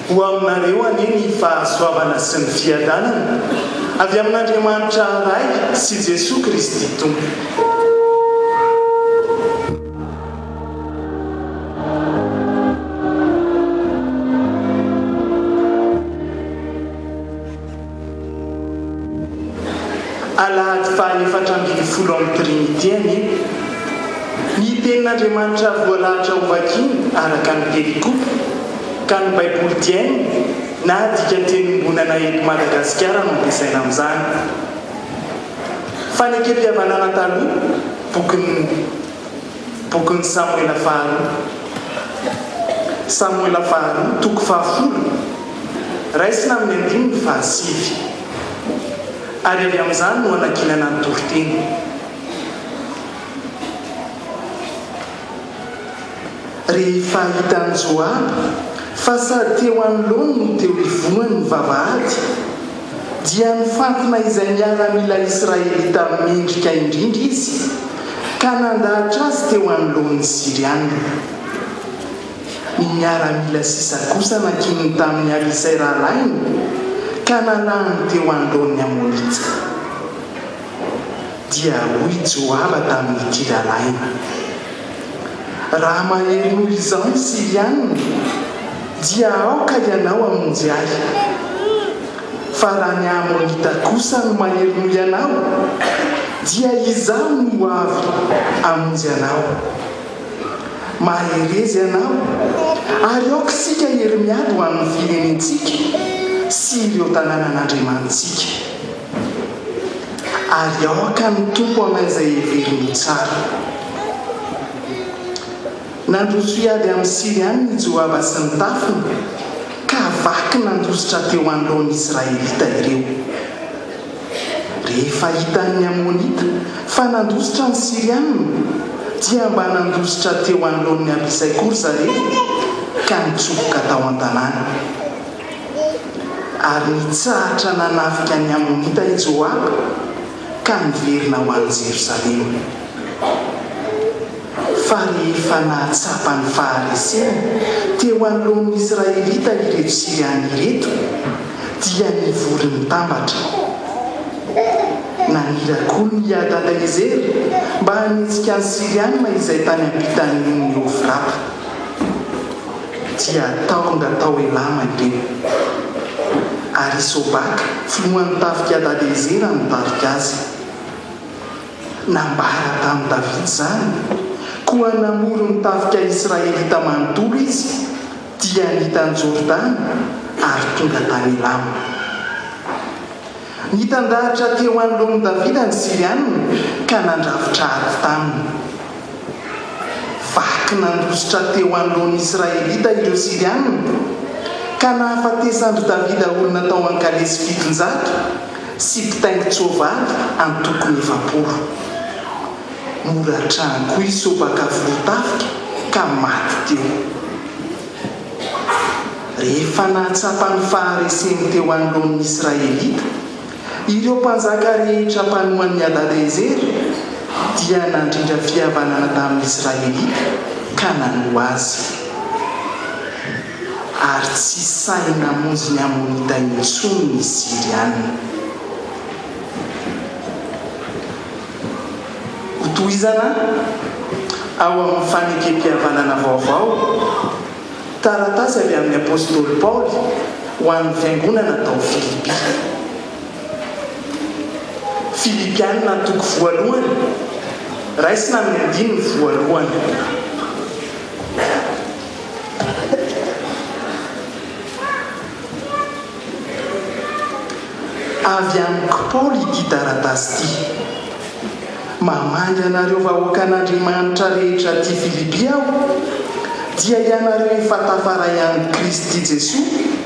ho aminareo anie ny fahasoavana sy ny fiadanana avy amin'Andriamanitra ray sy Jesosy Kristy Tompo. Alahady faha-4 amin'ny Trinité any ny tenin'Andriamanitra voalahatra ho vakiana araka ny perikopa ka ny baiboly diainy na dika tenimbonana eto Madagasikara no ampiasaina amin'izany. Fanekam-pihavanana taloha bokin'ny Samuela faharoa toko 10 raisina amin'ny 5 ary avy amin'izany no anakinana ny toriteny. Rehefa hitan'ny Joaba fa sady teo anoloany no teo ivoany ny vavahady dia nifantona izay miaramila Israelita mendrika indrindra izy ka nandahatra azy teo anoloan'ny Sirianina. Ny miaramila sisa kosa nakininy tamin'ny Abisai rahalainy ka nalany teo anoloan'ny Amonita. Dia hoy Joaba tamin'ity rahalaina: raha mahery noho izao ny Sirianina dia aoka ianao hamonjy ahy, fa raha ny Amonita kosa no mahery noho ianao dia izaho no avy hamonjy anao. Maherezy ianao ary aoka sika hery-miady ho amin'ny firenentsika sy ireo tanànan'Andriamantsika, ary aoka ny tompo amin'izay heveriny tsara. Nandroso iady amin'ny Sirianina ny Joaba sy ny tafiny ka vaky nandositra teo anoloan'ny Israelita ireo. Rehefa hitan'ny Amonita fa nandositra ny Sirianina dia mba nandositra teo anoloan'ny Abisai koa zareo ka nitsofoka tao an-tanàna. Ary nitsahatra nanafika ny Amonita i Joaba ka niverina ho an'i Jerosalema. Fa rehefa nahatsapa ny faharesena teo anoloan'ny Israelita ireto Siriana ireto dia nivory nitambatra. Nanira-koly ny Hadadezera mba hanetsika ny Siriana izay tany ampitan'ny Eufrata. Dia taonga tao elama ireo. Ary Sobaka filohan'ny tafika Hadadezera nitarika azy. Nambara tamin'i Davida zany koa namoro mitafika Israelita manontolo izy dia nitany Jordana ary tonga tany elama. Nitandahatra teo anoloan'i Davida ny Sirianina ka nandrafitra ady taminy. Vaky nandositra teo anoloan'ny Israelita ireo Sirianina ka nahafatesandry Davida olona tao an-kalesy 700 sy mpitaingy tsoavaly antokony 700. Noratrany koa Sobaka volotafika ka maty teo. Rehefa nahatsapa ny fahareseny teo anoloan'ny Israelita ireo mpanjaka rehetra mpanohan'ny Hadadezera dia nandrindra fihavanana tamin'ny Israelita ka nanoa azy. Ary tsy saina hamonjy ny Amonita intsony ny Sirianina. Tohizana ao amin'ny fanekam-pihavanana vaovao taratasy avy amin'ny apôstôly Paoly ho an'ny fiangonana tao Filipianina toko 1 raisina amin'ny 1. Avy amiko Paoly ity taratasy ity. Mamangy anareo vahoaka an'Andriamanitra rehetra ty Filipy aho dia ianareo efa tafaray an'i Kristy Jesosy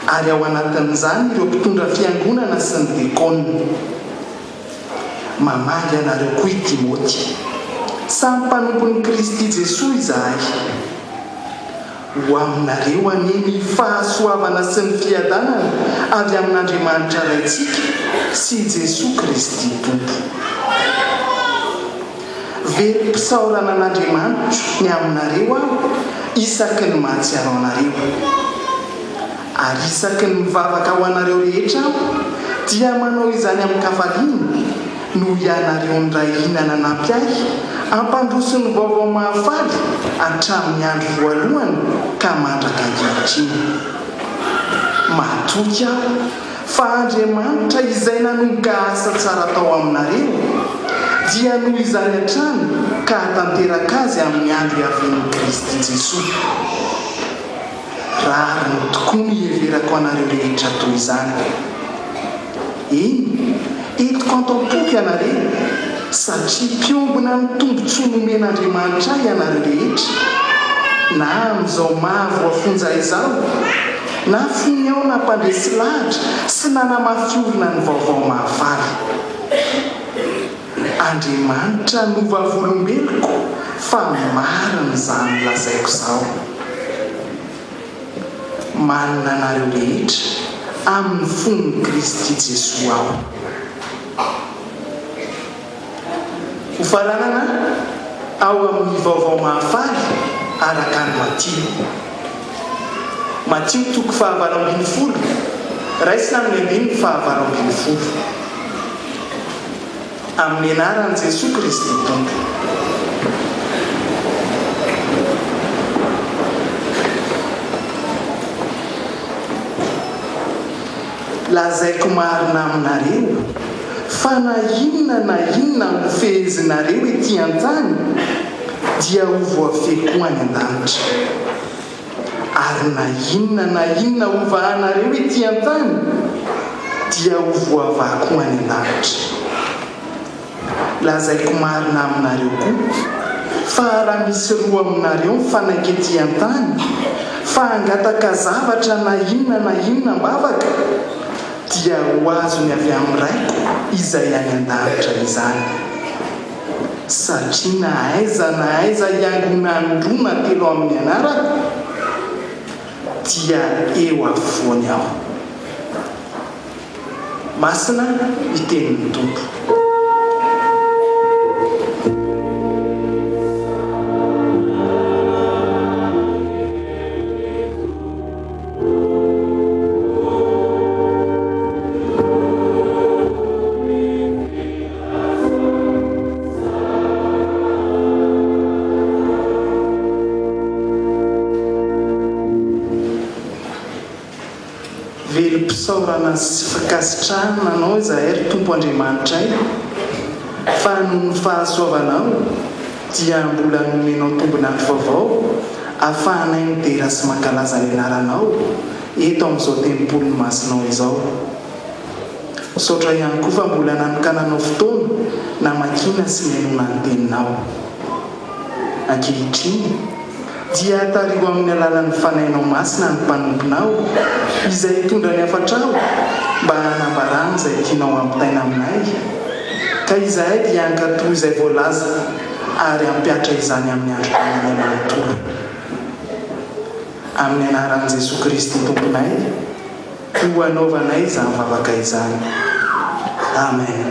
ary ao anatin'izany ireo mpitondra fiangonana sy ny dekôna. Mamangy anareo koa i Timoty, samy mpanompon'i Kristy Jesosy izahay. Ho aminareo anie ny fahasoavana sy ny fiadanana avy amin'Andriamanitra raitsika sy Jesosy Kristy Tompo. Very mpisaorana an'Andriamanitra ny aminareo aho isaky ny mahatsiaro anareo. ary isaky ny mivavaka ho anareo rehetra dia manao izany amin'ny kafaliana no ianareo ny ray hinana nampy ahy ampandroso ny vaovao mahafaly hatramin'ny andro voalohany ka mandraka ankehitriny. Matoky aho fa Andriamanitra izay nanomboka asa tsara tao aminareo dia noho izany hatrany ka hatanteraka azy amin'ny andro iavin'i Kristy Jesosy. Rary ny tokoa miheverako anareo rehetra toy izany. Eny, entiko antam-poky ianareo satria mpiombona ny tombontsoa nomen'Andriamanitra ianareo rehetra, na amin'izao mahavoafonja izao, na fony ao nampandresy lahatra sy nanamafiolona ny vaovao mahafaly. Andriamanitra novavolombeloko fa marina izany lazaiko izao. Manana anareo rehetra amin'ny fon'ny Kristy Jesosy aho. Ho faranana ao amin'ny vaovao mahafaly araka ny Matio 7:20 raisina amin'ny 20:20 amin'ny anaran'i Jesosy Kristy Tompo. Lazaiko marina aminareo fa na inona no fehezinareo ety an-tany dia ho voafehy koa any an-danitra, ary na inona ho vahanareo ety an-tany dia ho voavaha koa any an-danitra. Lazaiko marina aminareo koa fa raha misy roa aminareo mifanaiky ety an-tany fa hangataka zavatra na inona mbavaka dia ho azony avy amin'ny raiko izay any an-danitra izany. Satria na aiza iangona androna telo amin'ny anarako dia eo afovoany aho. Masina itenin'ny Tompo. Velim-pisaorana sy fakasitrahana nanao izahay ry Tompo Andriamanitra ay, fa noho ny fahasoavanao dia mbola nomenao tombonandro vaovao ahafahanay midera sy mankalaza ny anaranao eto amin'izao tempolo masinao izao. Saotra ihany koa fa mbola nanokananao fotoana na makina sy menona ny teninao. Ankehitriny dia tariho amin'ny alalan'ny fanainao masina ny mpanomponao izay hitondra ny hafatrao mba hanambarana izay tianao ampitaina aminay, ka izahay dia hankatoy izay voalaza ary hampiatra izany amin'ny andro-pamanay manontolo. Amin'ny anaran'i Jesosy Kristy Tomponay ho anaovanay izany vavaka izany. Amen.